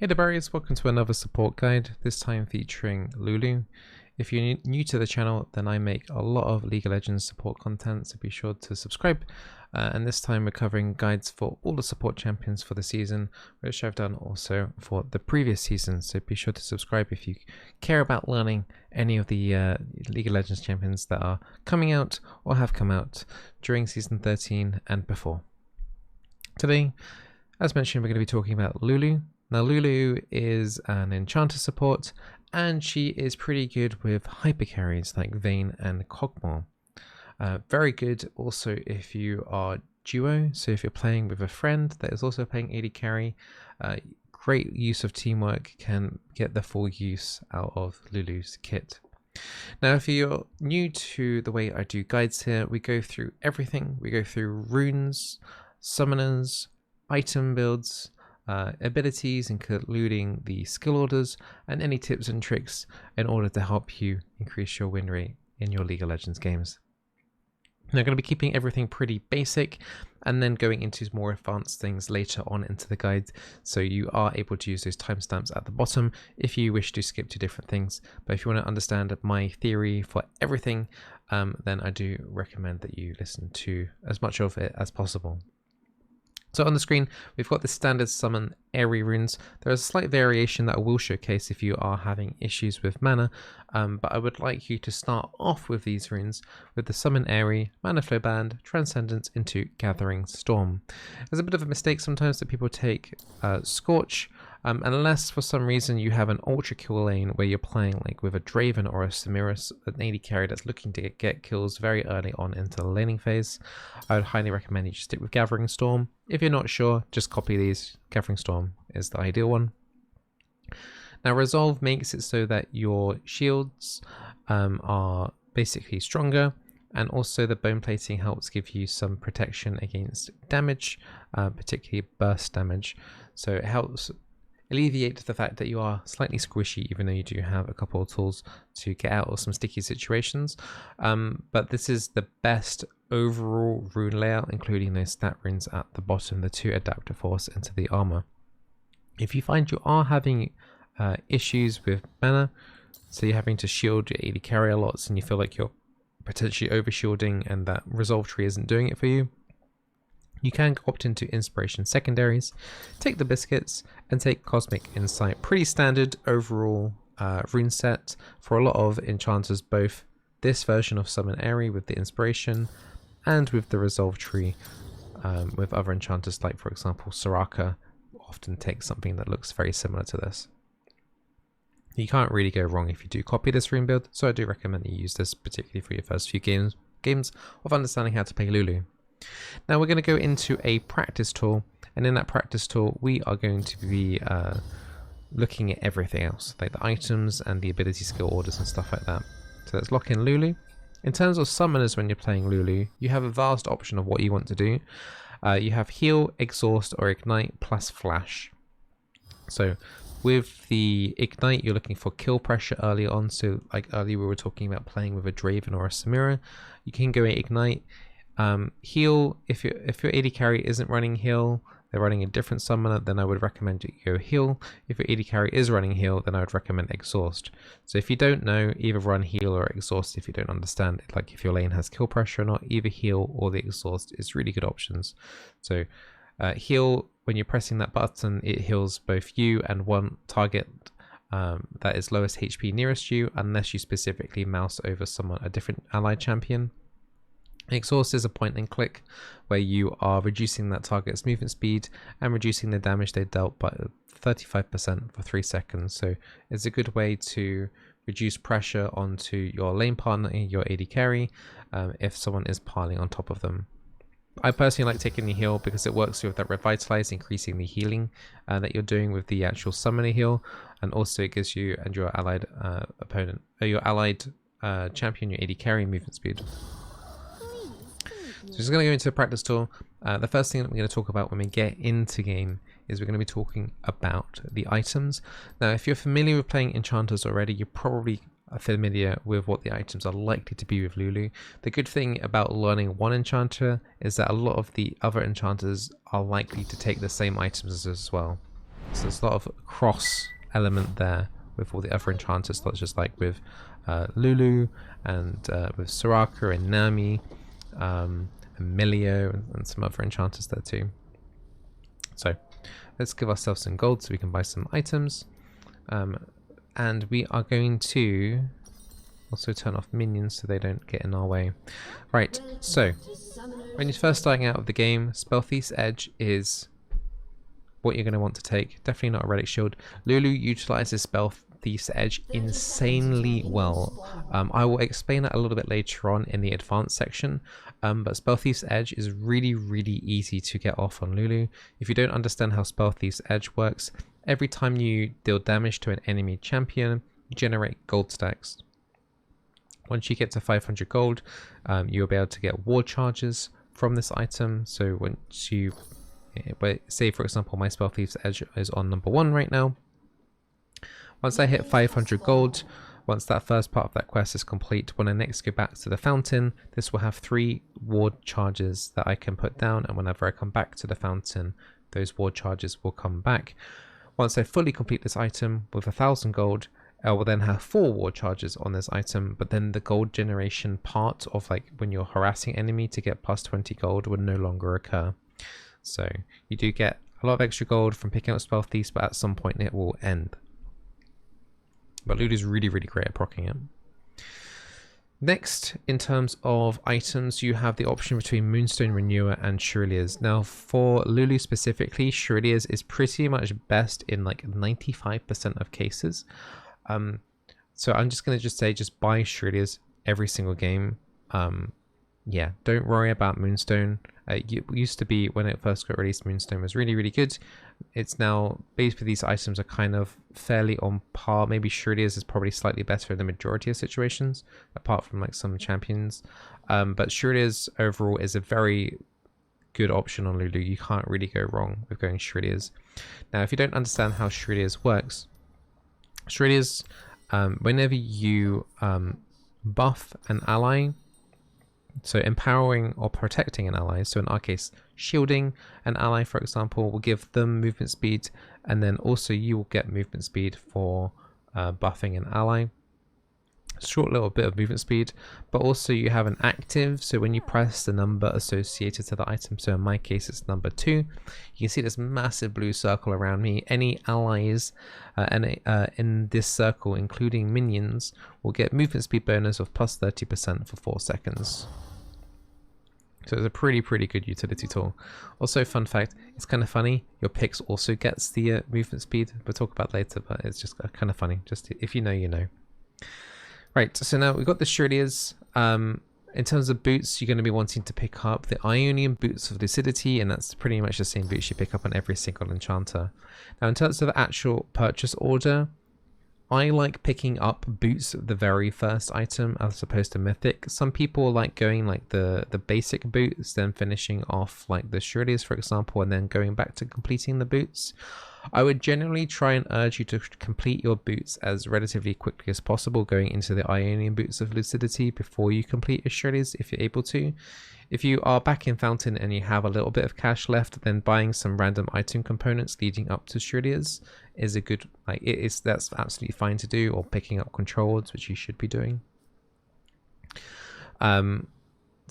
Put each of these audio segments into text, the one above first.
Hey there berries, welcome to another support guide, this time featuring Lulu. If you're new to the channel, then I make a lot of League of Legends support content, so be sure to subscribe. And this time we're covering guides for all the support champions for the season, which I've done also for the previous season, so be sure to subscribe if you care about learning any of the League of Legends champions that are coming out or have come out during season 13 and before. Today, as mentioned, we're going to be talking about Lulu. Now Lulu is an enchanter support and she is pretty good with hyper carries like Vayne and Kog'Maw. Very good also if you are duo, so if you're playing with a friend that is also playing AD carry, great use of teamwork can get the full use out of Lulu's kit. Now if you're new to the way I do guides here, we go through everything. We go through runes, summoners, item builds, abilities including the skill orders, and any tips and tricks in order to help you increase your win rate in your League of Legends games. Now, I'm going to be keeping everything pretty basic and then going into more advanced things later on into the guide, so you are able to use those timestamps at the bottom if you wish to skip to different things. But if you want to understand my theory for everything, then I do recommend that you listen to as much of it as possible. So on the screen, we've got the standard summon airy runes. There is a slight variation that I will showcase if you are having issues with mana, but I would like you to start off with these runes with the summon airy, mana flow band, transcendence into gathering storm. There's a bit of a mistake sometimes that people take scorch, unless for some reason you have an ultra kill lane where you're playing like with a Draven or a Samira, an AD carry that's looking to get kills very early on into the laning phase. I would highly recommend you stick with gathering storm. If you're not sure, just copy these. Gathering storm is the ideal one. Now resolve makes it so that your shields are basically stronger, and also the bone plating helps give you some protection against damage, particularly burst damage. So it helps alleviate the fact that you are slightly squishy, even though you do have a couple of tools to get out of some sticky situations. But this is the best overall rune layout, including those stat runes at the bottom, the 2 adaptive force into the armor. If you find you are having issues with mana, so you're having to shield your AD carry a lot and you feel like you're potentially over shielding and that resolve tree isn't doing it for you, you can opt into inspiration secondaries, take the biscuits, and take cosmic insight. Pretty standard overall rune set for a lot of enchanters, both this version of summon airy with the inspiration and with the resolve tree. With other enchanters like, for example, Soraka often takes something that looks very similar to this. You can't really go wrong if you do copy this rune build, so I do recommend that you use this particularly for your first few games of understanding how to play Lulu. Now we're going to go into a practice tool, and in that practice tool we are going to be looking at everything else, like the items and the ability skill orders and stuff like that. So let's lock in Lulu. In terms of summoners, when you're playing Lulu, you have a vast option of what you want to do. You have heal, exhaust, or ignite plus flash. So with the ignite, you're looking for kill pressure early on. So like earlier we were talking about playing with a Draven or a Samira, you can go ignite. Heal, if your AD carry isn't running heal, they're running a different summoner, then I would recommend you go heal. If your AD carry is running heal, then I would recommend exhaust. So if you don't know, either run heal or exhaust if you don't understand it. Like if your lane has kill pressure or not, either heal or the exhaust is really good options. So heal, when you're pressing that button, it heals both you and one target that is lowest HP nearest you, unless you specifically mouse over a different allied champion. Exhaust is a point and click where you are reducing that target's movement speed and reducing the damage they dealt by 35% for 3 seconds. So it's a good way to reduce pressure onto your lane partner, your AD carry, if someone is piling on top of them. I personally like taking the heal because it works with that revitalize, increasing the healing that you're doing with the actual summoner heal, and also it gives you and your allied opponent, or your allied champion, your AD carry movement speed. So just going to go into the practice tool. The first thing that we're going to talk about when we get into game is we're going to be talking about the items. Now, if you're familiar with playing enchanters already, you're probably familiar with what the items are likely to be with Lulu. The good thing about learning one enchanter is that a lot of the other enchanters are likely to take the same items as well. So there's a lot of cross element there with all the other enchanters, not just like with Lulu and with Soraka and Nami, and Milio and some other enchanters there too. So let's give ourselves some gold so we can buy some items. And we are going to also turn off minions so they don't get in our way. Right, so when you're first starting out of the game, Spell Thief's Edge is what you're going to want to take. Definitely not a Relic Shield. Lulu utilizes Spell Thief's Edge insanely well. I will explain that a little bit later on in the advanced section, but Spell Thief's Edge is really, really easy to get off on Lulu. If you don't understand how Spell Thief's Edge works, every time you deal damage to an enemy champion, you generate gold stacks. Once you get to 500 gold, you'll be able to get ward charges from this item. So once you, say for example, my Spell Thief's Edge is on number 1 right now. Once I hit 500 gold, once that first part of that quest is complete, when I next go back to the fountain, this will have 3 ward charges that I can put down, and whenever I come back to the fountain, those ward charges will come back. Once I fully complete this item with 1000 gold, I will then have 4 ward charges on this item, but then the gold generation part of like when you're harassing enemy to get plus 20 gold would no longer occur. So you do get a lot of extra gold from picking up Spell Thieves, but at some point it will end. But Lulu's really, really great at proccing it. Next, in terms of items, you have the option between Moonstone Renewer and Shurelier's. Now, for Lulu specifically, Shurelier's is pretty much best in like 95% of cases. So I'm just going to say just buy Shurelier's every single game. Yeah, don't worry about Moonstone. It used to be, when it first got released, Moonstone was really, really good. It's now, basically these items are kind of fairly on par. Maybe Shurelier's is probably slightly better in the majority of situations, apart from like some champions. But Shurelier's overall is a very good option on Lulu. You can't really go wrong with going Shurelier's. Now, if you don't understand how Shurelier's works, Shurelier's, whenever you buff an ally, so empowering or protecting an ally, so in our case shielding an ally for example, will give them movement speed, and then also you will get movement speed for buffing an ally. Short little bit of movement speed, but also you have an active, so when you press the number associated to the item, so in my case it's number 2, you can see this massive blue circle around me. Any allies in this circle, including minions, will get movement speed bonus of plus 30% for 4 seconds. So it's a pretty good utility tool. Also, fun fact, it's kind of funny, your picks also gets the movement speed. We'll talk about later, but it's just kind of funny, just if you know, you know. Right, so now we've got the Shurelier's. In terms of boots, you're going to be wanting to pick up the Ionian Boots of Lucidity, and that's pretty much the same boots you pick up on every single enchanter. Now, in terms of actual purchase order, I like picking up boots the very first item as opposed to mythic. Some people like going like the basic boots, then finishing off like the Shurelier's, for example, and then going back to completing the boots. I would generally try and urge you to complete your boots as relatively quickly as possible, going into the Ionian Boots of Lucidity before you complete your Shurelier's if you're able to. If you are back in Fountain and you have a little bit of cash left, then buying some random item components leading up to Shurelier's is a good, like, that's absolutely fine to do, or picking up controls, which you should be doing.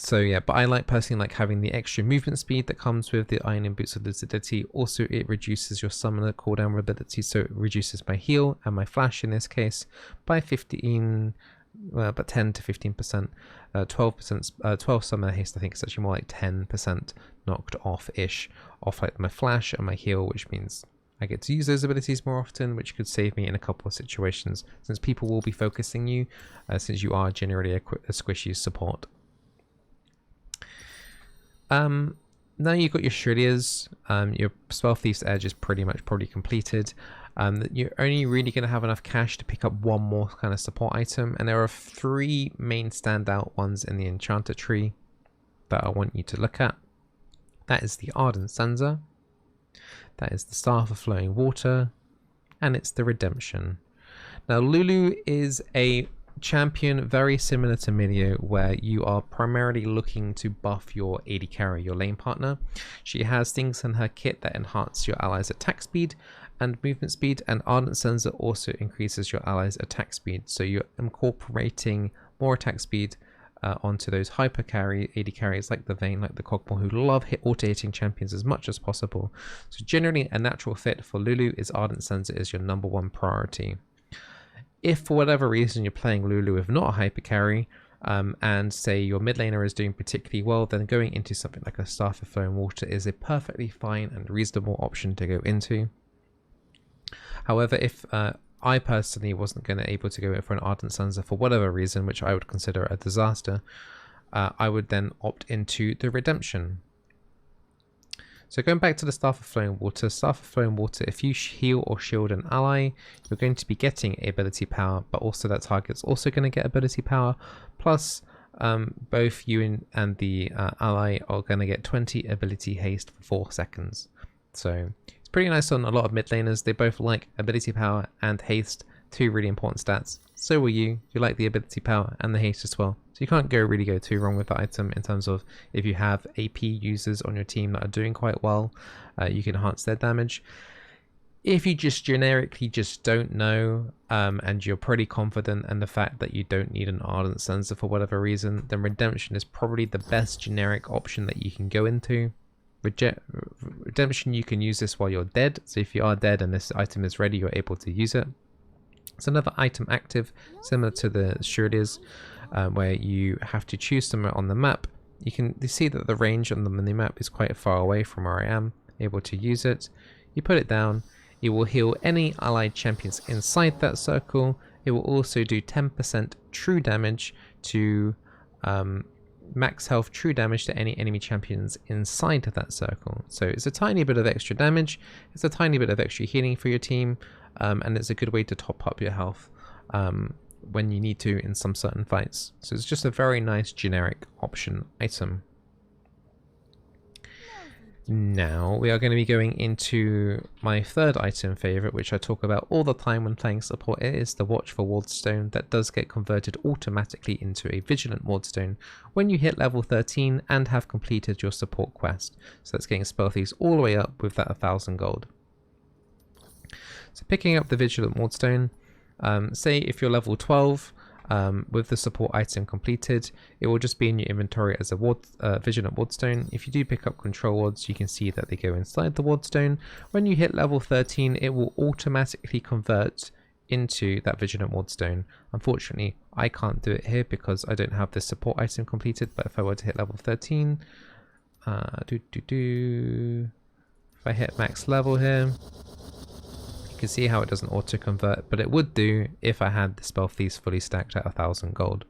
So yeah, but I like personally like having the extra movement speed that comes with the Ionian Boots of Lucidity. Also, it reduces your summoner cooldown ability, so it reduces my heal and my flash in this case by 15, but 10 to 15%, 12%, 12 summoner haste. I think it's actually more like 10% knocked off-ish, off like my flash and my heal, which means I get to use those abilities more often, which could save me in a couple of situations, since people will be focusing you, since you are generally a squishy support. Now you've got your Shurelier's, your Spell Thief's Edge is probably completed. You're only really going to have enough cash to pick up one more kind of support item, and there are 3 main standout ones in the Enchanter tree that I want you to look at. That is the Ardent Censer, that is the Staff of Flowing Water, and it's the Redemption. Now Lulu is a champion very similar to Milio, where you are primarily looking to buff your AD carry, your lane partner. She has things in her kit that enhance your allies' attack speed, and movement speed, and Ardent Sensor also increases your allies' attack speed. So you're incorporating more attack speed onto those hyper carry AD carries like the Vayne, like the Cogmore, who love auto-hitting champions as much as possible. So generally a natural fit for Lulu is Ardent Sensor is your #1 priority. If for whatever reason you're playing Lulu with not a hyper carry, and say your mid laner is doing particularly well, then going into something like a Staff of Flowing Water is a perfectly fine and reasonable option to go into. However, if I personally wasn't going to able to go in for an Ardent Sensor for whatever reason, which I would consider a disaster, I would then opt into the Redemption. So going back to the Staff of Flowing Water, if you heal or shield an ally, you're going to be getting ability power, but also that target's also going to get ability power, plus both you and the ally are going to get 20 ability haste for 4 seconds. So it's pretty nice on a lot of mid laners. They both like ability power and haste, 2 really important stats. So will you. You like the ability power and the haste as well. So you can't really go too wrong with the item in terms of if you have AP users on your team that are doing quite well, you can enhance their damage. If you just generically just don't know, and you're pretty confident in the fact that you don't need an Ardent Sensor for whatever reason, then Redemption is probably the best generic option that you can go into. Redemption, you can use this while you're dead, so if you are dead and this item is ready, you're able to use it. It's another item active, similar to the Shuriliers, where you have to choose somewhere on the map. You see that the range on the mini-map is quite far away from where I am, able to use it. You put it down, it will heal any allied champions inside that circle. It will also do 10% true damage to max health true damage to any enemy champions inside of that circle. So it's a tiny bit of extra damage, it's a tiny bit of extra healing for your team, and it's a good way to top up your health when you need to in some certain fights. So it's just a very nice generic option item. Now we are going to be going into my third item favorite, which I talk about all the time when playing support. It is the Watchful Wardstone that does get converted automatically into a Vigilant Wardstone when you hit level 13 and have completed your support quest. So that's getting Spell Thieves all the way up with that 1000 gold. So picking up the Vigilant Wardstone, say if you're level 12, with the support item completed, it will just be in your inventory as a Vigilant Wardstone. If you do pick up Control Wards, you can see that they go inside the Wardstone. When you hit level 13, it will automatically convert into that Vigilant Wardstone. Unfortunately, I can't do it here because I don't have the support item completed, but if I were to hit level 13, if I hit max level here, you can see how it doesn't auto convert, but it would do if I had the Spell Thieves fully stacked at 1000 gold.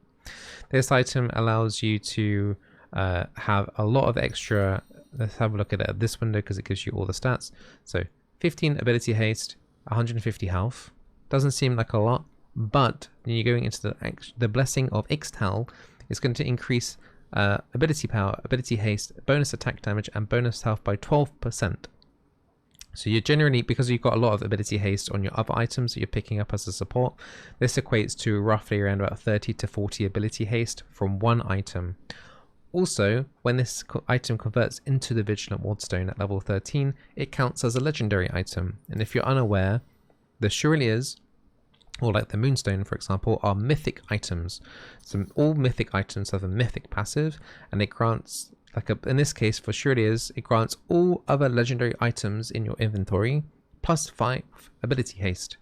This item allows you to have a lot of extra. Let's have a look at it at this window because it gives you all the stats. So 15 ability haste, 150 health. Doesn't seem like a lot, but when you're going into the Blessing of Ixtal, it's going to increase ability power, ability haste, bonus attack damage, and bonus health by 12%. So you're generally, because you've got a lot of ability haste on your other items that you're picking up as a support, this equates to roughly around about 30 to 40 ability haste from one item. Also, when this item converts into the Vigilant Wardstone at level 13, it counts as a legendary item. And if you're unaware, the Shuriliers, or like the Moonstone for example, are mythic items. So all mythic items have a mythic passive, and it grants, in this case for Shuriliers, it grants all other legendary items in your inventory plus 5 ability haste.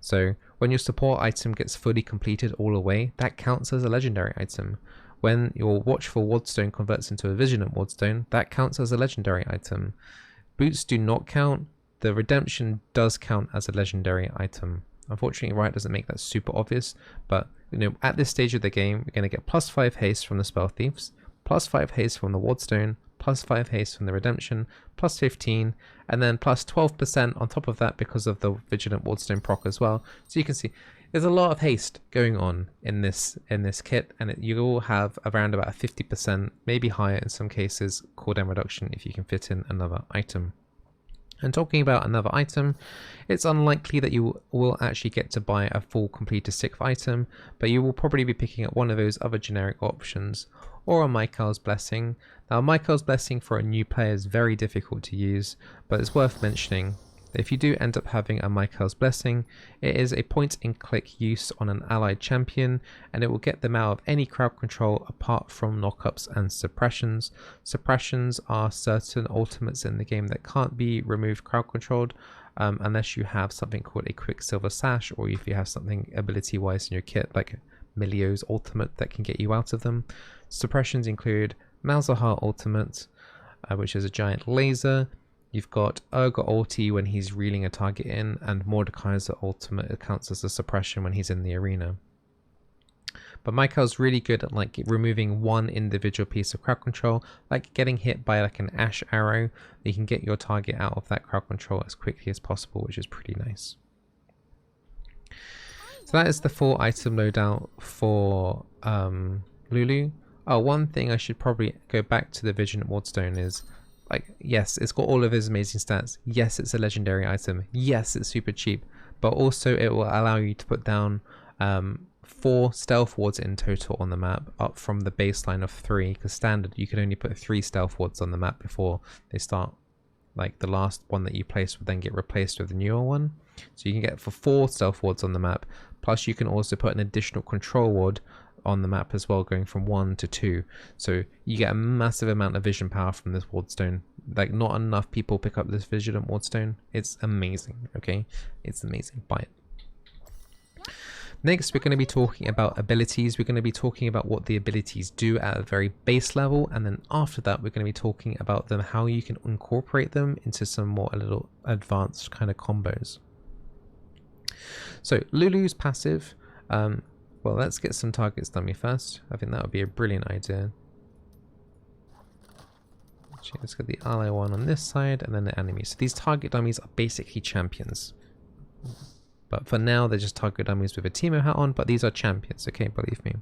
So when your support item gets fully completed all the way, that counts as a legendary item. When your Watchful Wardstone converts into a Vigilant Wardstone, that counts as a legendary item. Boots do not count. The Redemption does count as a legendary item. Unfortunately, Riot doesn't make that super obvious, but at this stage of the game, we're going to get plus 5 haste from the Spell Thieves, plus 5 haste from the Wardstone, plus 5 haste from the Redemption, plus 15, and then plus 12% on top of that because of the Vigilant Wardstone proc as well. So you can see there's a lot of haste going on in this kit, and you all have around about a 50%, maybe higher in some cases, cooldown reduction if you can fit in another item. And talking about another item, it's unlikely that you will actually get to buy a full completed 6th item, but you will probably be picking up one of those other generic options, or a Michael's Blessing. Now, Michael's Blessing for a new player is very difficult to use, but it's worth mentioning. If you do end up having a Michael's Blessing, it is a point and click use on an allied champion, and it will get them out of any crowd control apart from knockups and suppressions. Suppressions are certain ultimates in the game that can't be removed crowd controlled unless you have something called a Quicksilver Sash, or if you have something ability wise in your kit like Milio's ultimate that can get you out of them. Suppressions include Malzahar ultimate, which is a giant laser. You've got Urgot ulti when he's reeling a target in, and Mordekaiser ultimate counts as a suppression when he's in the arena. But Michael's really good at like removing one individual piece of crowd control, like getting hit by like an Ash arrow. You can get your target out of that crowd control as quickly as possible, which is pretty nice. So that is the full item loadout for Lulu. Oh, one thing I should probably go back to the Vigilant Wardstone is, like, yes, it's got all of his amazing stats. Yes, it's a legendary item. Yes, it's super cheap. But also it will allow you to put down 4 stealth wards in total on the map, up from the baseline of 3. Because standard, you can only put 3 stealth wards on the map before they start. Like, the last one that you place would then get replaced with a newer one. So you can get for 4 stealth wards on the map. Plus you can also put an additional control ward on the map as well, going from 1 to 2. So you get a massive amount of vision power from this wardstone. Like, not enough people pick up this Vigilant Wardstone. It's amazing, okay? It's amazing. Buy it. Next, we're going to be talking about abilities. We're going to be talking about what the abilities do at a very base level, and then after that we're going to be talking about them, how you can incorporate them into some more a little advanced kind of combos. So Lulu's passive, well, let's get some targets dummy first. I think that would be a brilliant idea. Actually, let's get the ally one on this side and then the enemy. So these target dummies are basically champions. But for now, they're just target dummies with a Teemo hat on, but these are champions, okay, believe me.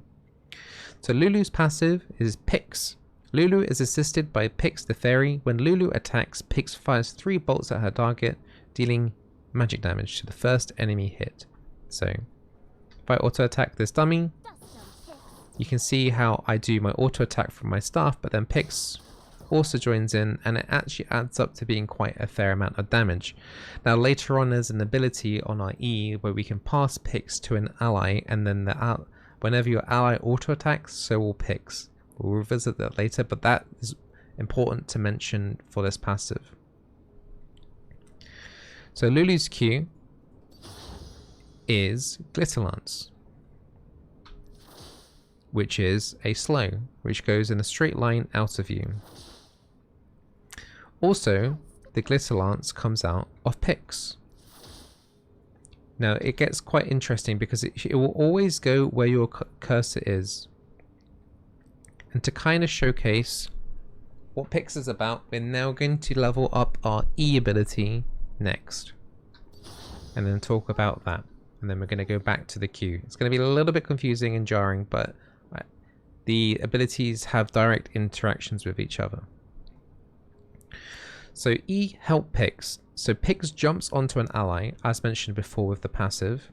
So Lulu's passive is Pix. Lulu is assisted by Pix the Fairy. When Lulu attacks, Pix fires 3 bolts at her target, dealing magic damage to the first enemy hit. So if I auto attack this dummy, you can see how I do my auto attack from my staff, but then Pix also joins in, and it actually adds up to being quite a fair amount of damage. Now later on there's an ability on our E where we can pass Pix to an ally, and then whenever your ally auto attacks, so will Pix. We'll revisit that later, but that is important to mention for this passive. So Lulu's Q is Glitterlance, which is a slow, which goes in a straight line out of you. Also, the Glitterlance comes out of Pix. Now it gets quite interesting because it will always go where your cursor is. And to kind of showcase what Pix is about, we're now going to level up our E ability next. And then talk about that. And then we're going to go back to the Q. It's going to be a little bit confusing and jarring, but the abilities have direct interactions with each other. So E help Pix. So Pix jumps onto an ally, as mentioned before with the passive.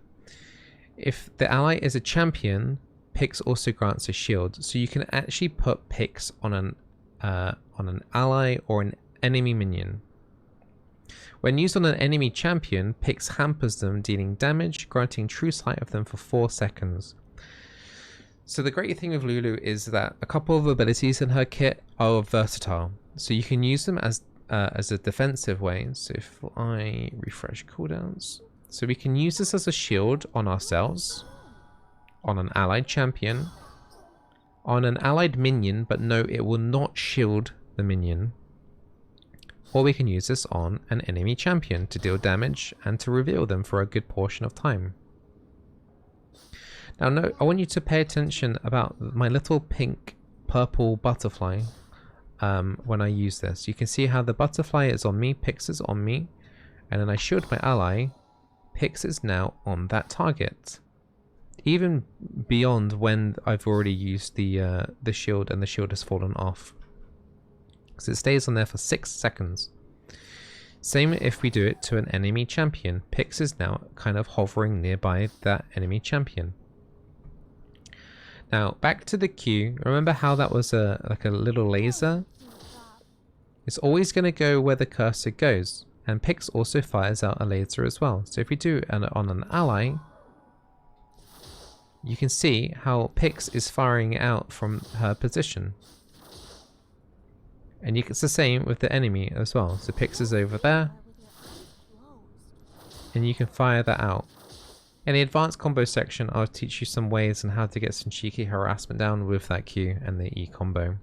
If the ally is a champion, Pix also grants a shield. So you can actually put Pix on an ally or an enemy minion. When used on an enemy champion, Pix hampers them, dealing damage, granting true sight of them for 4 seconds. So the great thing with Lulu is that a couple of abilities in her kit are versatile. So you can use them as a defensive way. So if I refresh cooldowns, so we can use this as a shield on ourselves, on an allied champion, on an allied minion, but no, it will not shield the minion. Or we can use this on an enemy champion to deal damage and to reveal them for a good portion of time. Now, no, I want you to pay attention about my little pink purple butterfly when I use this. You can see how the butterfly is on me, Pix is on me, and then I shield my ally, Pix is now on that target. Even beyond when I've already used the shield and the shield has fallen off. Because it stays on there for 6 seconds. Same if we do it to an enemy champion. Pix is now kind of hovering nearby that enemy champion. Now back to the Q. Remember how that was like a little laser? It's always going to go where the cursor goes. And Pix also fires out a laser as well. So if we do it on an ally, you can see how Pix is firing out from her position. And it's the same with the enemy as well. So Pix is over there, and you can fire that out. In the advanced combo section, I'll teach you some ways on how to get some cheeky harassment down with that Q and the E combo.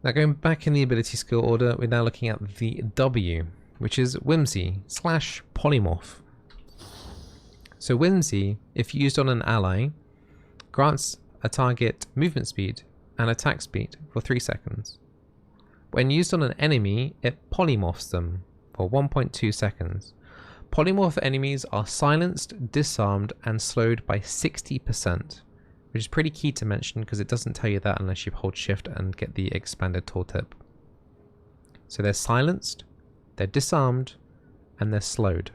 Now going back in the ability skill order, we're now looking at the W, which is Whimsy / Polymorph. So Whimsy, if used on an ally, grants a target movement speed and attack speed for 3 seconds. When used on an enemy, it polymorphs them for 1.2 seconds. Polymorph enemies are silenced, disarmed, and slowed by 60%, which is pretty key to mention because it doesn't tell you that unless you hold shift and get the expanded tooltip. So they're silenced, they're disarmed, and they're slowed.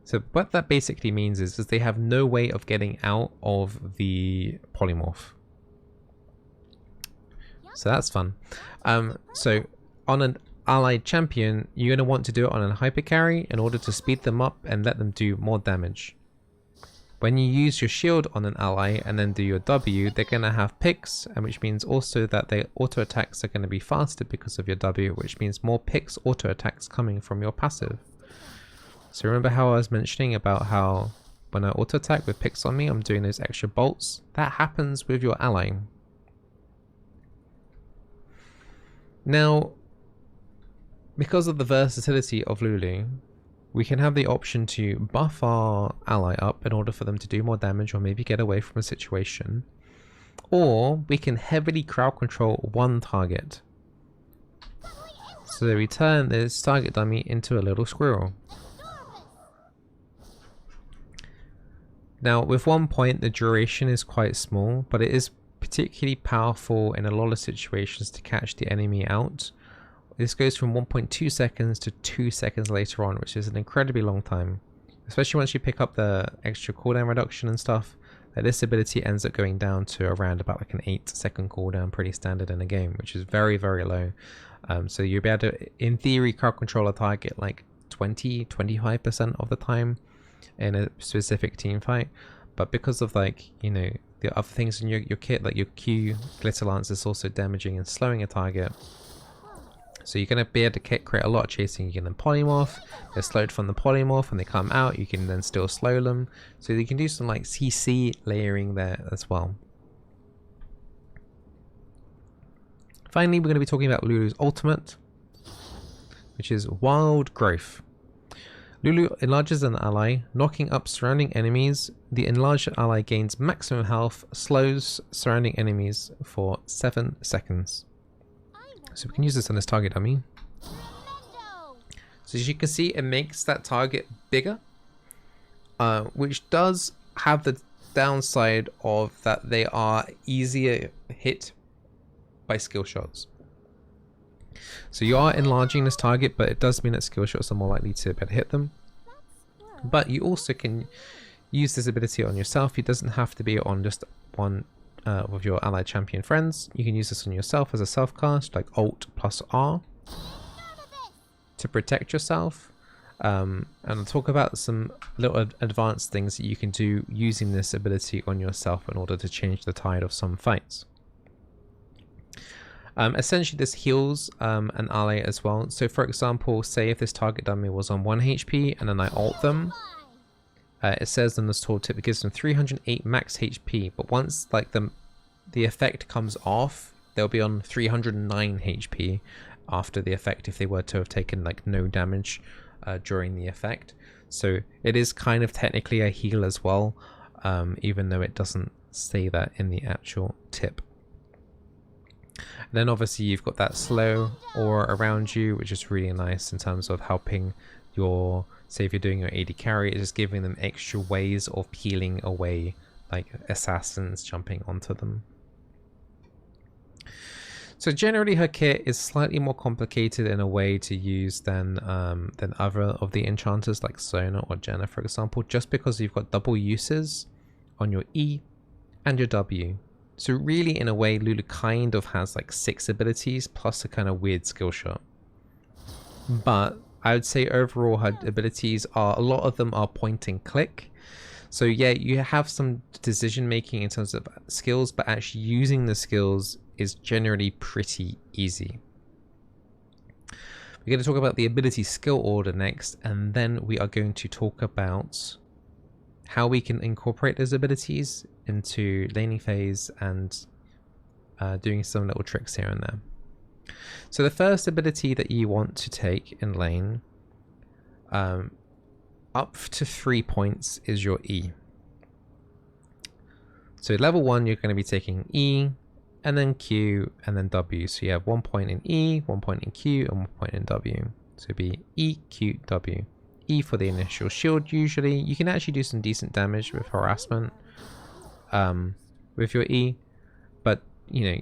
So what that basically means is they have no way of getting out of the polymorph. So that's fun. So on an allied champion, you're going to want to do it on a hyper carry in order to speed them up and let them do more damage. When you use your shield on an ally and then do your W, they're going to have picks, and which means also that their auto attacks are going to be faster because of your W, which means more picks auto attacks coming from your passive. So remember how I was mentioning about how when I auto attack with picks on me, I'm doing those extra bolts? That happens with your ally. Now, because of the versatility of Lulu, we can have the option to buff our ally up in order for them to do more damage or maybe get away from a situation. Or we can heavily crowd control one target. So we turn this target dummy into a little squirrel. Now with 1 point, the duration is quite small, but it is particularly powerful in a lot of situations to catch the enemy out. This goes from 1.2 seconds to 2 seconds later on, which is an incredibly long time. Especially once you pick up the extra cooldown reduction and stuff, this ability ends up going down to around about like an 8-second cooldown, pretty standard in a game, which is very, very low. So you'll be able to, in theory, crowd control a target like 20-25% of the time in a specific team fight. But because of like, you know, the other things in your kit, like your Q, Glitter Lance is also damaging and slowing a target. So you're going to be able to create a lot of chasing. You can then polymorph, they're slowed from the polymorph, when they come out you can then still slow them. So you can do some like CC layering there as well. Finally, we're going to be talking about Lulu's ultimate, which is Wild Growth. Lulu enlarges an ally, knocking up surrounding enemies. The enlarged ally gains maximum health, slows surrounding enemies for 7 seconds. So we can use this on this target dummy. So as you can see, it makes that target bigger, which does have the downside of that they are easier hit by skill shots. So you are enlarging this target, but it does mean that skill shots are more likely to be able to hit them. But you also can use this ability on yourself. It doesn't have to be on just one with your allied champion friends. You can use this on yourself as a self cast, like Alt plus R, to protect yourself. And I'll talk about some little advanced things that you can do using this ability on yourself in order to change the tide of some fights. Essentially this heals an ally as well. So for example, say if this target dummy was on 1 HP and then I ult them, it says in this tooltip it gives them 308 max HP, but once like the effect comes off, they'll be on 309 HP after the effect if they were to have taken like no damage during the effect. So it is kind of technically a heal as well, even though it doesn't say that in the actual tip. And then obviously you've got that slow aura around you, which is really nice in terms of helping your, say if you're doing your AD carry, it's just giving them extra ways of peeling away like assassins jumping onto them. So generally her kit is slightly more complicated in a way to use than other of the enchanters like Sona or Jenna, for example, just because you've got double uses on your E and your W. So really in a way Lulu kind of has like 6 abilities plus a kind of weird skill shot. but I would say overall her abilities are, a lot of them are point and click. So yeah, you have some decision making in terms of skills, but actually using the skills is generally pretty easy. We're going to talk about the ability skill order next, and then we are going to talk about how we can incorporate those abilities into laning phase and doing some little tricks here and there. So the first ability that you want to take in lane, up to 3 points, is your E. So level 1, you're going to be taking E, and then Q, and then W. So you have 1 point in E, 1 point in Q, and 1 point in W. So it'd be E, Q, W. E for the initial shield usually. You can actually do some decent damage with harassment with your E, but you know,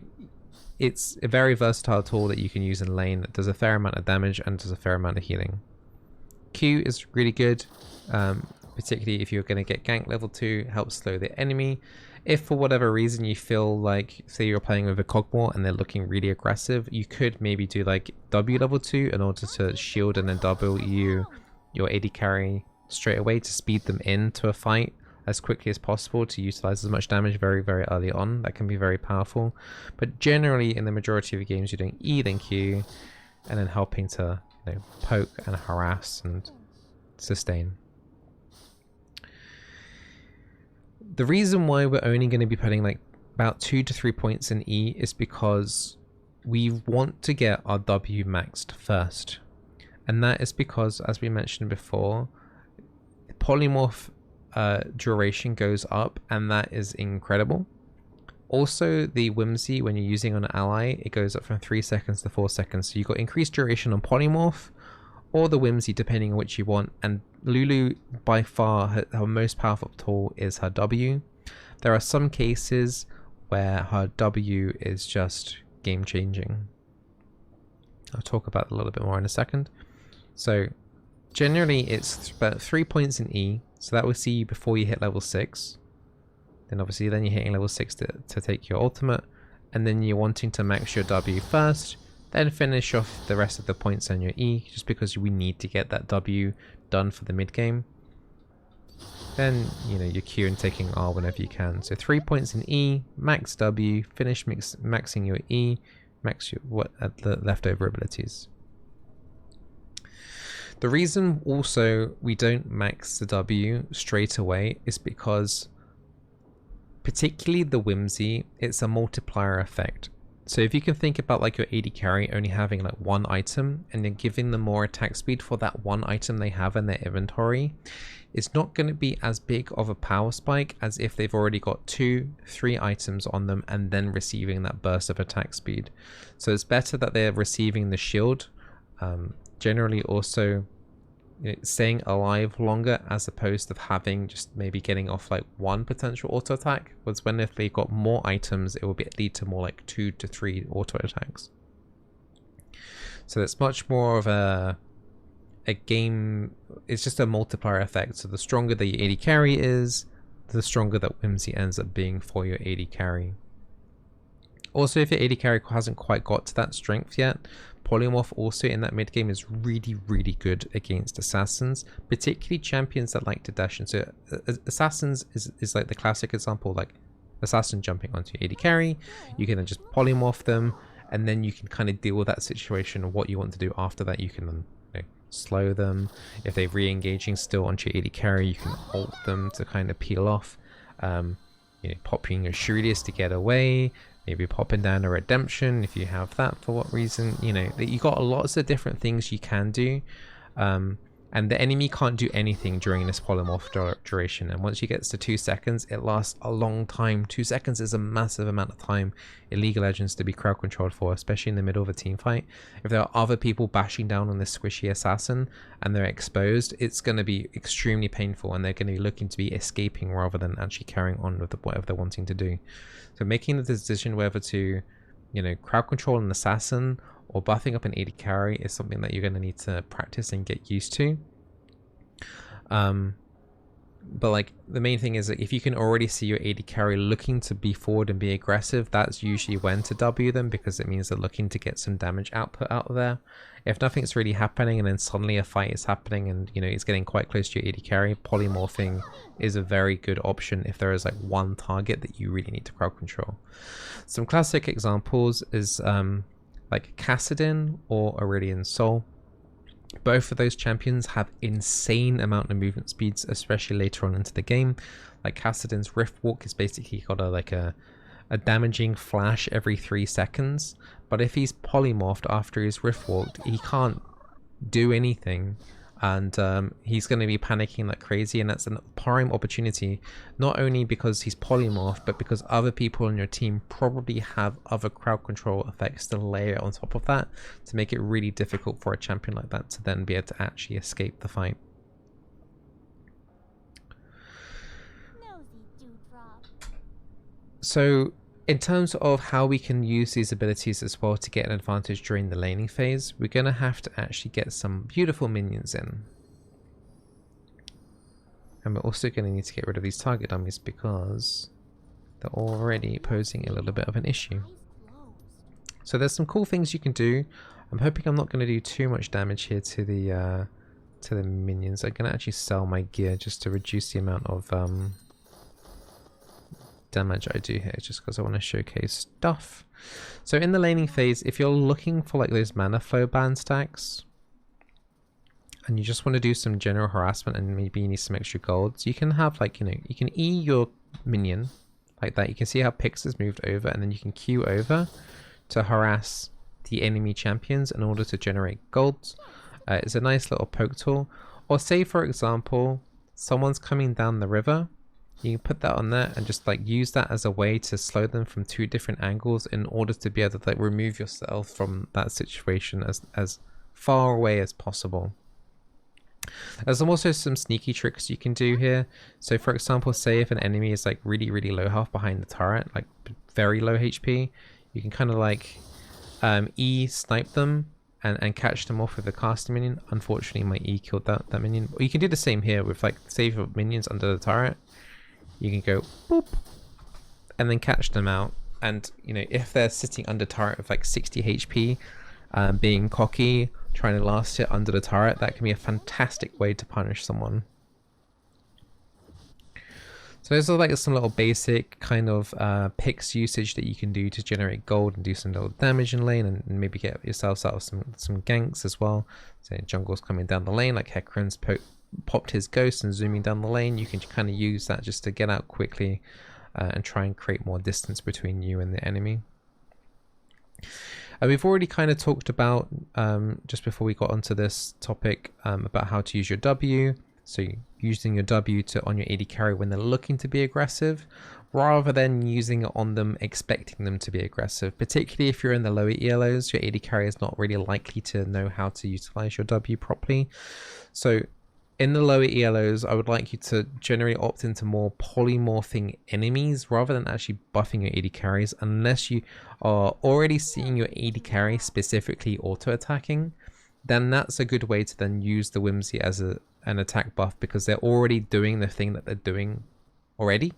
it's a very versatile tool that you can use in lane that does a fair amount of damage and does a fair amount of healing. Q is really good, particularly if you're going to get gank level 2, helps slow the enemy. If for whatever reason you feel like, say you're playing with a Cogmore and they're looking really aggressive, you could maybe do like W level 2 in order to shield and then double your AD carry straight away to speed them into a fight as quickly as possible to utilize as much damage very, very early on. That can be very powerful. But generally in the majority of the games you're doing E then Q and then helping to, you know, poke and harass and sustain. The reason why we're only going to be putting like about 2 to 3 points in E is because we want to get our W maxed first. And that is because, as we mentioned before, polymorph duration goes up, and that is incredible. Also, the whimsy, when you're using on an ally, it goes up from 3 seconds to 4 seconds. So you've got increased duration on polymorph, or the whimsy, depending on which you want. And Lulu, by far, her most powerful tool is her W. There are some cases where her W is just game-changing. I'll talk about it a little bit more in a second. So generally it's about 3 points in E, so that will see you before you hit level 6. Then obviously then you're hitting level 6 to take your ultimate, and then you're wanting to max your W first, then finish off the rest of the points on your E, just because we need to get that W done for the mid game. Then, you know, you're Q and taking R whenever you can. So 3 points in E, max W, finish maxing your E, max your the leftover abilities. The reason also we don't max the W straight away is because, particularly the whimsy, it's a multiplier effect. So if you can think about like your AD carry only having like one item and then giving them more attack speed for that one item they have in their inventory, it's not going to be as big of a power spike as if they've already got 2, 3 items on them and then receiving that burst of attack speed. So it's better that they're receiving the shield. Generally also, you know, staying alive longer as opposed to having just maybe getting off like 1 potential auto attack, was when if they got more items it will lead to more like 2 to 3 auto attacks. So it's much more of a game, it's just a multiplier effect. So the stronger the AD carry is, the stronger that whimsy ends up being for your AD carry. Also, if your AD carry hasn't quite got to that strength yet, polymorph also in that mid game is really, really good against assassins, particularly champions that like to dash in. So assassins is like the classic example, like assassin jumping onto your AD carry. You can then just polymorph them, and then you can kind of deal with that situation and what you want to do after that. You can then, you know, slow them. If they're re-engaging still onto your AD carry, you can ult them to kind of peel off. You know, popping your Shuridius to get away. Maybe popping down a redemption if you have that for what reason. You know, you got lots of different things you can do, and the enemy can't do anything during this polymorph duration. And once you get to 2 seconds, it lasts a long time. 2 seconds is a massive amount of time in League of Legends to be crowd controlled for, especially in the middle of a team fight. If there are other people bashing down on this squishy assassin and they're exposed, it's going to be extremely painful, and they're going to be looking to be escaping rather than actually carrying on with whatever they're wanting to do. So making the decision whether to, you know, crowd control an assassin or buffing up an AD carry is something that you're going to need to practice and get used to. But like the main thing is that if you can already see your AD carry looking to be forward and be aggressive, that's usually when to W them, because it means they're looking to get some damage output out of there. If nothing's really happening and then suddenly a fight is happening and it's getting quite close to your AD carry, polymorphing is a very good option if there is like one target that you really need to crowd control. Some classic examples is like Kassadin or Aurelion Sol. Both of those champions have insane amount of movement speeds, especially later on into the game. Like Kassadin's Rift Walk is basically got a damaging flash every 3 seconds, but if he's polymorphed after he's Rift Walked, he can't do anything, and he's going to be panicking like crazy, and that's a prime opportunity, not only because he's polymorphed, but because other people on your team probably have other crowd control effects to layer on top of that to make it really difficult for a champion like that to then be able to actually escape the fight. So in terms of how we can use these abilities as well to get an advantage during the laning phase, we're going to have to actually get some beautiful minions in. And we're also going to need to get rid of these target dummies because they're already posing a little bit of an issue. So there's some cool things you can do. I'm hoping I'm not going to do too much damage here to the minions. I'm going to actually sell my gear just to reduce the amount of damage I do here, just because I want to showcase stuff. So in the laning phase, if you're looking for like those mana flow band stacks and you just want to do some general harassment and maybe you need some extra golds, you can have like, you can E your minion like that. You can see how Pix has moved over, and then you can Q over to harass the enemy champions in order to generate golds. It's a nice little poke tool. Or say for example, someone's coming down the river, you can put that on there and just like use that as a way to slow them from 2 different angles in order to be able to like remove yourself from that situation as far away as possible. There's also some sneaky tricks you can do here. So for example, say if an enemy is like really low health behind the turret, like very low HP, you can kind of like E snipe them and catch them off with the caster minion. Unfortunately my E killed that minion. Or you can do the same here with like save your minions under the turret. You can go boop and then catch them out, and if they're sitting under turret with like 60 HP, being cocky, trying to last hit under the turret, that can be a fantastic way to punish someone. So those are like some little basic kind of picks usage that you can do to generate gold and do some little damage in lane, and maybe get yourselves out of some ganks as well. So jungle's coming down the lane, like Hecarim's popped his ghost and zooming down the lane. You can kind of use that just to get out quickly and try and create more distance between you and the enemy. We've already kind of talked about, just before we got onto this topic, about how to use your W. So using your W on your AD carry when they're looking to be aggressive, rather than using it on them expecting them to be aggressive. Particularly if you're in the lower ELOs, your AD carry is not really likely to know how to utilize your W properly. So in the lower ELOs, I would like you to generally opt into more polymorphing enemies rather than actually buffing your AD carries, unless you are already seeing your AD carry specifically auto-attacking. Then that's a good way to then use the Whimsy as an attack buff, because they're already doing the thing that they're doing already,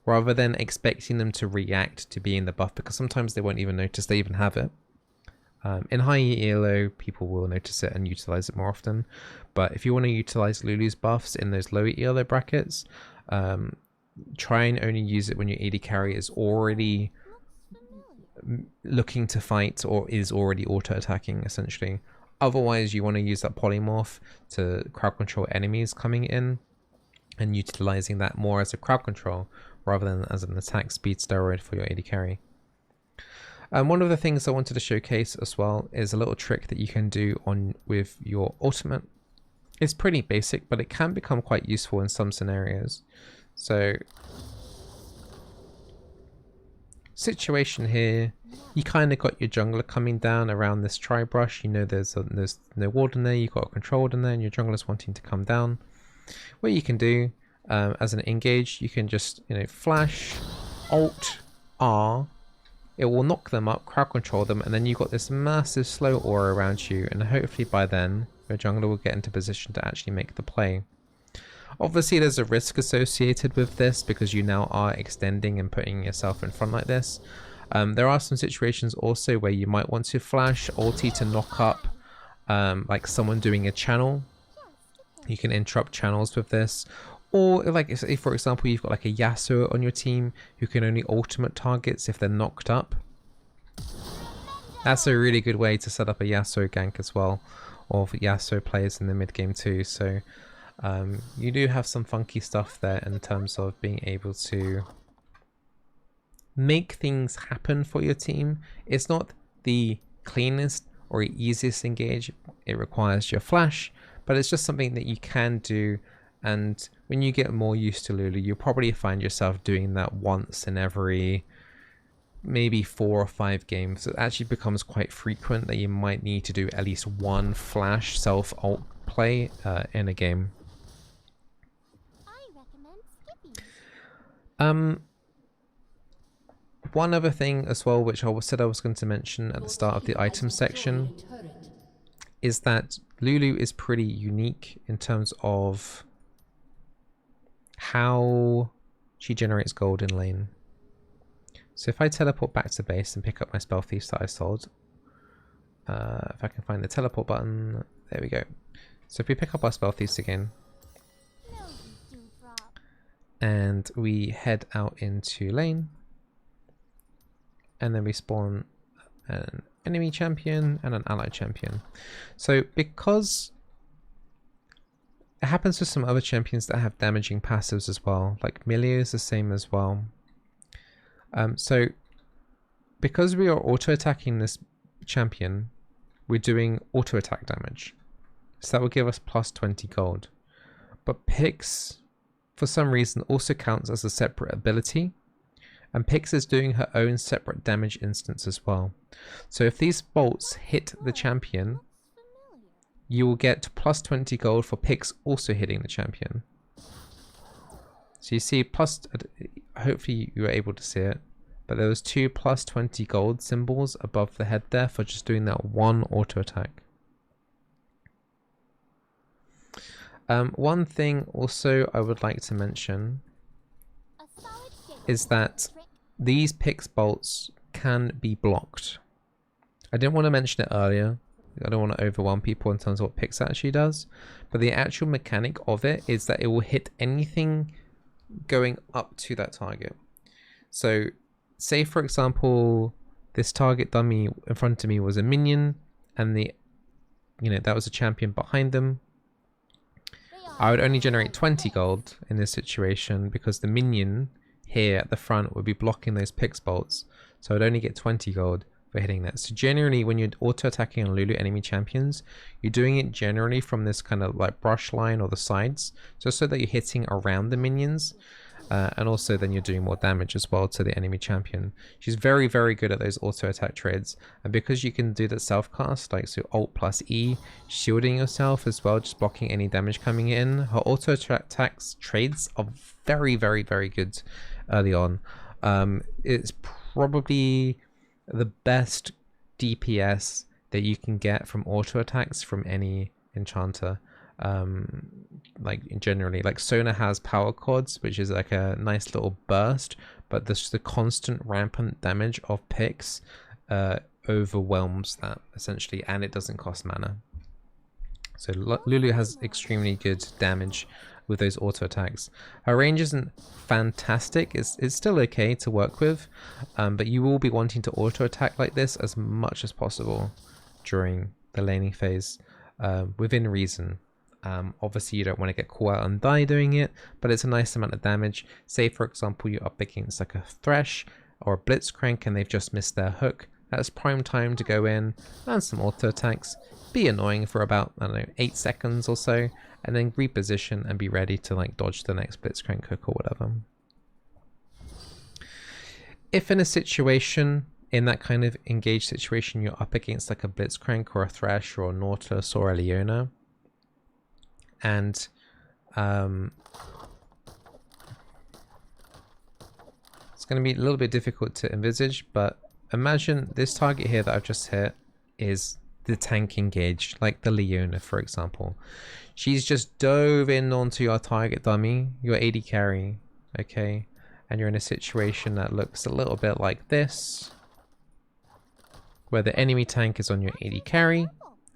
rather than expecting them to react to being the buff, because sometimes they won't even notice they even have it. In high ELO, people will notice it and utilize it more often. But if you want to utilize Lulu's buffs in those lower ELO brackets, try and only use it when your AD carry is already looking to fight or is already auto-attacking, essentially. Otherwise, you want to use that polymorph to crowd control enemies coming in and utilizing that more as a crowd control rather than as an attack speed steroid for your AD carry. One of the things I wanted to showcase as well is a little trick that you can do with your ultimate. It's pretty basic, but it can become quite useful in some scenarios. So, situation here, you kind of got your jungler coming down around this tri-brush. There's no ward in there, you've got a control in there, and your jungler's wanting to come down. What you can do as an engage, you can just flash, Alt, R. It will knock them up, crowd control them, and then you've got this massive slow aura around you, and hopefully by then your jungler will get into position to actually make the play. Obviously there's a risk associated with this because you now are extending and putting yourself in front like this. There are some situations also where you might want to flash ulti to knock up like someone doing a channel. You can interrupt channels with this. Or like if for example you've got like a Yasuo on your team who can only ultimate targets if they're knocked up. That's a really good way to set up a Yasuo gank as well, or for Yasuo players in the mid game too. So you do have some funky stuff there in terms of being able to make things happen for your team. It's not the cleanest or easiest engage. It requires your flash, but it's just something that you can do. And when you get more used to Lulu, you'll probably find yourself doing that once in every maybe 4 or 5 games. It actually becomes quite frequent that you might need to do at least one flash self ult play in a game. One other thing as well, which I said I was going to mention at the start of the item section, is that Lulu is pretty unique in terms of how she generates gold in lane. So if I teleport back to base and pick up my spell thieves that I sold, if I can find the teleport button, there we go. So if we pick up our spell thieves again, and we head out into lane, and then we spawn an enemy champion and an ally champion. So because it happens with some other champions that have damaging passives as well, like Milio is the same as well. So because we are auto attacking this champion, we're doing auto attack damage. So that will give us plus 20 gold. But Pix, for some reason, also counts as a separate ability. And Pix is doing her own separate damage instance as well. So if these bolts hit the champion, you will get plus 20 gold for Pix also hitting the champion. So you see plus, hopefully you were able to see it, but there was 2 plus 20 gold symbols above the head there for just doing that one auto attack. One thing also I would like to mention is that these Pix bolts can be blocked. I didn't want to mention it earlier. I don't want to overwhelm people in terms of what Pix actually does, but the actual mechanic of it is that it will hit anything going up to that target. So say for example this target dummy in front of me was a minion and that was a champion behind them. I would only generate 20 gold in this situation because the minion here at the front would be blocking those Pix bolts, so I'd only get 20 gold for hitting that. So generally when you're auto attacking on Lulu enemy champions, you're doing it generally from this kind of like brush line or the sides, just so that you're hitting around the minions, and also then you're doing more damage as well to the enemy champion. She's very, very good at those auto attack trades, and because you can do the self cast, like so Alt plus E, shielding yourself as well, just blocking any damage coming in, her auto attacks trades are very, very, very good early on. It's probably the best DPS that you can get from auto attacks from any enchanter. Like generally, like Sona has power cords, which is like a nice little burst, but the constant rampant damage of Pix overwhelms that essentially, and it doesn't cost mana. So Lulu has extremely good damage with those auto attacks. Her range isn't fantastic, it's still okay to work with, but you will be wanting to auto attack like this as much as possible during the laning phase, within reason. Obviously you don't want to get caught out and die doing it, but it's a nice amount of damage. Say for example you're up against like a Thresh or a Blitzcrank and they've just missed their hook. That's prime time to go in, land some auto attacks, be annoying for about, I don't know, 8 seconds or so, and then reposition and be ready to like dodge the next Blitzcrank hook or whatever. If in a situation, in that kind of engaged situation, you're up against like a Blitzcrank or a Thresh or a Nautilus or a Leona, and it's going to be a little bit difficult to envisage, but imagine this target here that I've just hit is the tank engaged, like the Leona, for example. She's just dove in onto your target dummy, your AD carry, okay? And you're in a situation that looks a little bit like this, where the enemy tank is on your AD carry,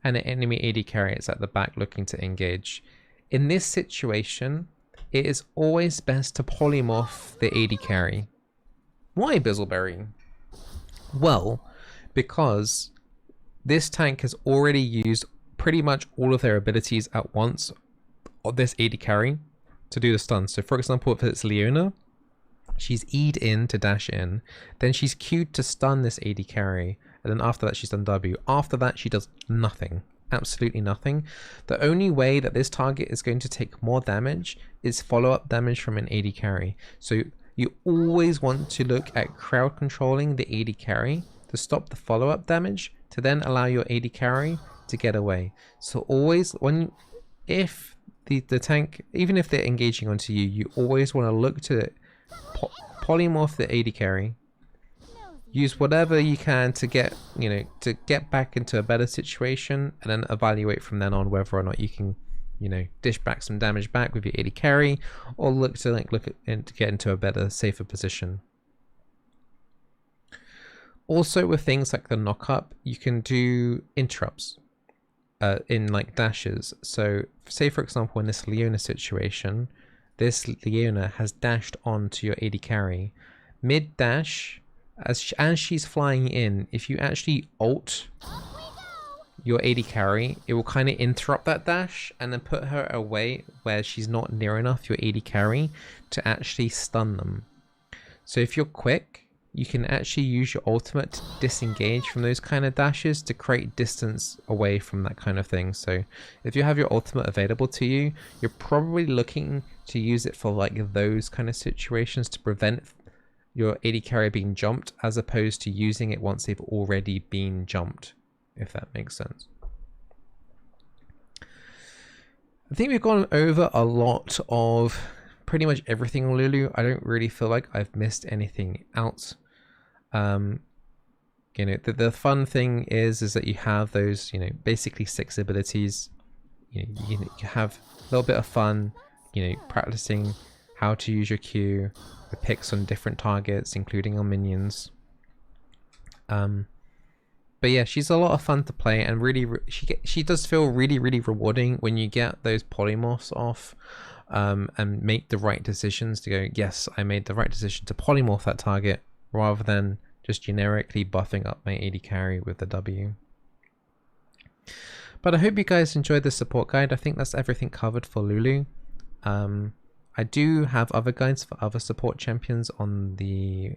and the enemy AD carry is at the back looking to engage. In this situation, it is always best to polymorph the AD carry. Why, Bizzleberry? Well, because this tank has already used pretty much all of their abilities at once on this AD carry to do the stun. So for example, if it's Leona, she's E'd in to dash in, then she's Q'd to stun this AD carry, and then after that she's done W. After that she does nothing, absolutely nothing. The only way that this target is going to take more damage is follow-up damage from an AD carry. So you always want to look at crowd controlling the AD carry to stop the follow-up damage, to then allow your AD carry to get away. So always, if the tank, even if they're engaging onto you, you always want to look to polymorph the AD carry, use whatever you can to get, to get back into a better situation, and then evaluate from then on whether or not you can, dish back some damage back with your AD carry, or look to get into a better, safer position. Also, with things like the knock-up, you can do interrupts in like dashes. So say for example in this Leona situation, this Leona has dashed on to your AD carry. Mid-dash, as she's flying in, if you actually ult your AD carry, it will kind of interrupt that dash and then put her away where she's not near enough your AD carry to actually stun them. So if you're quick, you can actually use your ultimate to disengage from those kind of dashes to create distance away from that kind of thing. So if you have your ultimate available to you, you're probably looking to use it for like those kind of situations to prevent your AD carry being jumped, as opposed to using it once they've already been jumped, if that makes sense. I think we've gone over a lot of pretty much everything on Lulu. I don't really feel like I've missed anything out. The fun thing is that you have those, basically 6 abilities. You have a little bit of fun, practicing how to use your Q, the picks on different targets, including on minions. But yeah, she's a lot of fun to play, and really, she does feel really, really rewarding when you get those polymorphs off, and make the right decisions to go, yes, I made the right decision to polymorph that target, rather than just generically buffing up my AD carry with the W. But I hope you guys enjoyed this support guide. I think that's everything covered for Lulu. I do have other guides for other support champions on the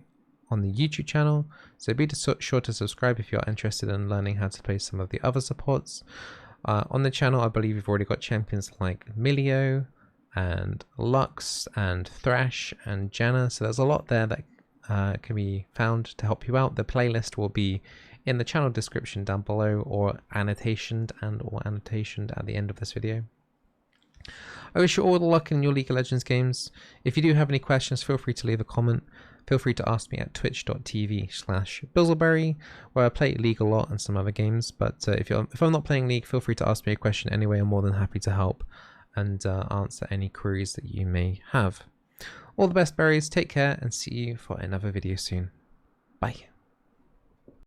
YouTube channel, so be sure to subscribe if you're interested in learning how to play some of the other supports. On the channel, I believe we've already got champions like Milio and Lux and Thrash and Janna, so there's a lot there that can be found to help you out. The playlist will be in the channel description down below, or annotationed at the end of this video. I wish you all the luck in your League of Legends games. If you do have any questions, feel free to leave a comment. Feel free to ask me at twitch.tv/Bizzleberry, where I play League a lot and some other games. But if I'm not playing League, feel free to ask me a question anyway. I'm more than happy to help and answer any queries that you may have. All the best, berries. Take care, and see you for another video soon. Bye.